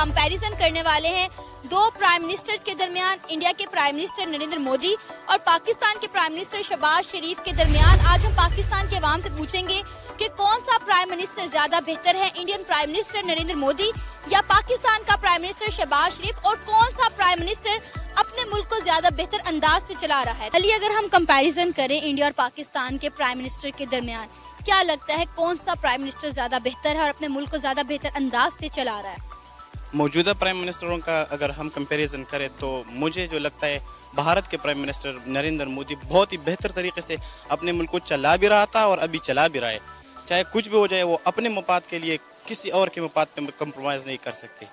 Comparison करने वाले हैं दो प्राइम मिनिस्टर्स के दरमियान, इंडिया के प्राइम मिनिस्टर नरेंद्र मोदी और पाकिस्तान के प्राइम मिनिस्टर शहबाज शरीफ के दरमियान। आज हम पाकिस्तान के अवाम से पूछेंगे कि कौन सा प्राइम मिनिस्टर ज्यादा बेहतर है, Indian prime minister Narendra Modi या पाकिस्तान का प्राइम मिनिस्टर शहबाज शरीफ, और कौन सा प्राइम मिनिस्टर अपने मुल्क को ज्यादा बेहतर अंदाज से चला रहा है। चलिए अगर हम कंपैरिजन करें इंडिया और पाकिस्तान के प्राइम मिनिस्टर के दरमियान, क्या लगता है कौन सा प्राइम मिनिस्टर ज्यादा बेहतर है और अपने मुल्क को ज्यादा बेहतर अंदाज से चला रहा है? मौजूदा प्राइम मिनिस्टरों का अगर हम कंपैरिजन करें तो मुझे जो लगता है भारत के प्राइम मिनिस्टर नरेंद्र मोदी बहुत ही बेहतर तरीके से अपने मुल्क को चला भी रहा था और अभी चला भी रहा है। चाहे कुछ भी हो जाए, वो अपने मफाद के लिए किसी और के मफाद पे कंप्रोमाइज़ नहीं कर सकते।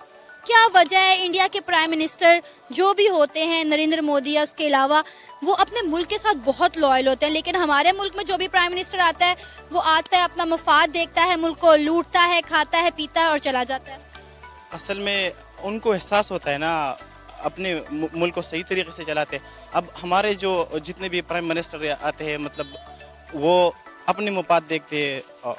क्या वजह है इंडिया के प्राइम मिनिस्टर जो भी होते हैं, नरेंद्र मोदी या उसके अलावा, वो अपने मुल्क के साथ बहुत लॉयल होते हैं, लेकिन हमारे मुल्क में जो भी प्राइम मिनिस्टर आता है वो आता है, अपना मफाद देखता है, मुल्क को लूटता है, खाता है, पीता है और चला जाता है? असल में उनको एहसास होता है ना, अपने मुल्क को सही तरीके से चलाते हैं। अब हमारे जो जितने भी प्राइम मिनिस्टर आते हैं, मतलब वो अपने मफाद देखते हैं,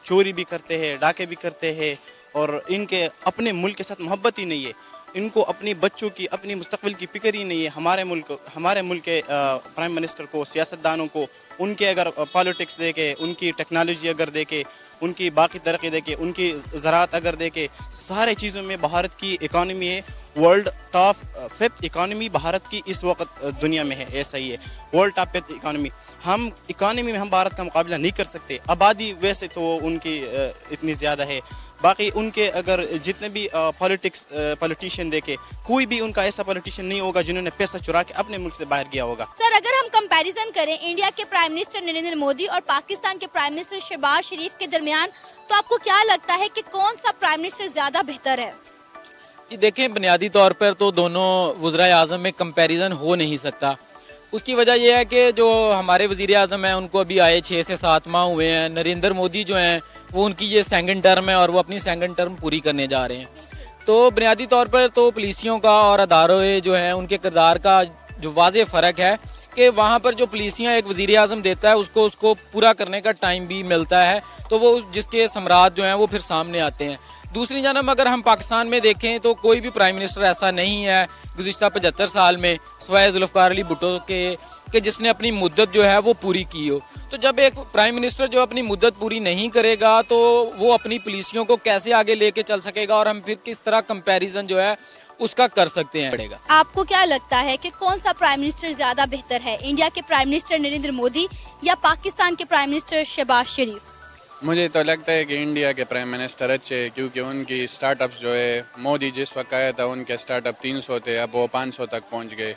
चोरी भी करते हैं, डाके भी करते हैं, और इनके अपने मुल्क के साथ मोहब्बत ही नहीं है। इनको अपनी बच्चों की, अपनी मुस्तकबिल की फिक्र ही नहीं है। हमारे मुल्क के प्राइम मिनिस्टर को, सियासतदानों को, उनके अगर पॉलिटिक्स देखे, उनकी टेक्नोलॉजी अगर देखे, उनकी बाकी तरक्की देखे, उनकी ज़राअत अगर देखे, सारे चीज़ों में भारत की इकानमी है world top 5th economy Bharat की इस वक्त दुनिया में है। ऐसा ही है, वर्ल्ड टॉप 5th इकानमी। हम इकानमी में हम भारत का मुकाबला नहीं कर सकते। आबादी वैसे तो उनकी इतनी ज़्यादा है, बाकी उनके अगर जितने भी पॉलिटिशियन देखे, कोई भी उनका ऐसा पॉलिटिशियन नहीं होगा जिन्होंने पैसा चुरा के अपने मुल्क से बाहर गया होगा। सर, अगर हम कंपैरिजन करें इंडिया के प्राइम मिनिस्टर नरेंद्र मोदी और पाकिस्तान के प्राइम मिनिस्टर शहबाज शरीफ के दरमियान, तो आपको क्या लगता है कि कौन सा प्राइम मिनिस्टर ज्यादा बेहतर है? जी देखें, बुनियादी तौर पर तो दोनों वज़राए आज़म में कंपैरिजन हो नहीं सकता। उसकी वजह यह है कि जो हमारे वज़ीर आज़म हैं उनको अभी आए 6 से 7 माह हुए हैं। नरेंद्र मोदी जो हैं वो उनकी ये 2nd टर्म है और वो अपनी 2nd टर्म पूरी करने जा रहे हैं। तो बुनियादी तौर पर तो पुलिसियों का और अदारों जो हैं उनके किरदार का जो वाज़ेह फ़र्क है कि वहाँ पर जो पुलिसियाँ एक वज़ीर आज़म देता है उसको पूरा करने का टाइम भी मिलता है, तो वो जिसके सम्राट जो हैं वो फिर सामने आते हैं। दूसरी जानब अगर हम पाकिस्तान में देखें तो कोई भी प्राइम मिनिस्टर ऐसा नहीं है गुज़िश्ता 75 साल में सिवाय जुल्फ़िकार अली भुट्टो के जिसने अपनी मुद्दत जो है वो पूरी की हो। तो जब एक प्राइम मिनिस्टर जो अपनी मुद्दत पूरी नहीं करेगा तो वो अपनी पुलिसियों को कैसे आगे लेके चल सकेगा, और हम फिर किस तरह कंपैरिजन जो है उसका कर सकते हैं पड़ेगा। आपको क्या लगता है कि कौन सा प्राइम मिनिस्टर ज्यादा बेहतर है, इंडिया के प्राइम मिनिस्टर नरेंद्र मोदी या पाकिस्तान के प्राइम मिनिस्टर शहबाज शरीफ? मुझे तो लगता है कि इंडिया के प्राइम मिनिस्टर अच्छे हैं, क्योंकि उनकी स्टार्टअप्स जो है, मोदी जिस वक्त आया था उनके स्टार्टअप 300 थे, अब वो 500 तक पहुंच गए,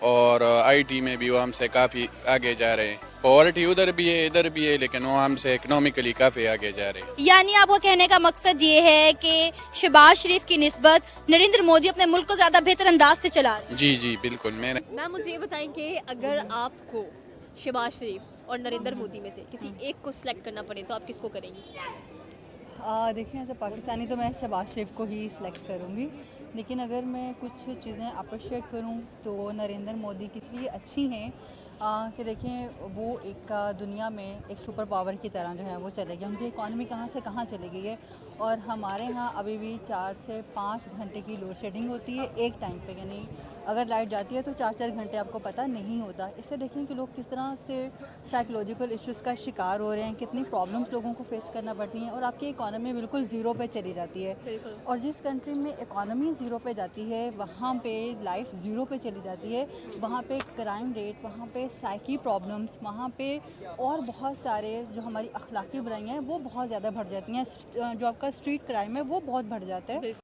और आईटी में भी वो हमसे काफ़ी आगे जा रहे हैं। पॉवर्टी उधर भी है इधर भी है, लेकिन वो हमसे इकोनॉमिकली काफ़ी आगे जा रहे हैं। यानी आपको कहने का मकसद ये है कि शहबाज शरीफ की निस्बत नरेंद्र मोदी अपने मुल्क को ज्यादा बेहतर अंदाज से चला रहे हैं? जी जी बिल्कुल। मैम मुझे ये बताएं कि अगर आपको शहबाज शरीफ और नरेंद्र मोदी में से किसी एक को सिलेक्ट करना पड़े तो आप किसको करेंगी? देखिए, एज ए पाकिस्तानी तो मैं शहबाज शरीफ को ही सिलेक्ट करूँगी, लेकिन अगर मैं कुछ चीज़ें अप्रिशिएट करूँ तो नरेंद्र मोदी के लिए अच्छी हैं कि देखें वो एक दुनिया में एक सुपर पावर की तरह जो है वो चले गए। उनकी इकॉनमी कहाँ से कहाँ चली गई है, और हमारे यहाँ अभी भी 4 से 5 घंटे की लोड शेडिंग होती है एक टाइम पे, यानी अगर लाइट जाती है तो 4-4 घंटे आपको पता नहीं होता। इससे देखें कि लोग किस तरह से साइकोलॉजिकल इश्यूज़ का शिकार हो रहे हैं, कितनी प्रॉब्लम्स लोगों को फेस करना पड़ती हैं, और आपकी इकॉनमी बिल्कुल ज़ीरो पे चली जाती है। और जिस कंट्री में इकॉनमी ज़ीरो पे जाती है वहाँ पे लाइफ ज़ीरो पे चली जाती है, वहाँ पे क्राइम रेट, वहाँ पे साइकी प्रॉब्लम्स, वहाँ पे और बहुत सारे जो हमारी अखलाकी बुराइयाँ हैं वो बहुत ज़्यादा बढ़ जाती हैं। जो आपका स्ट्रीट क्राइम है वो बहुत बढ़ जाता है।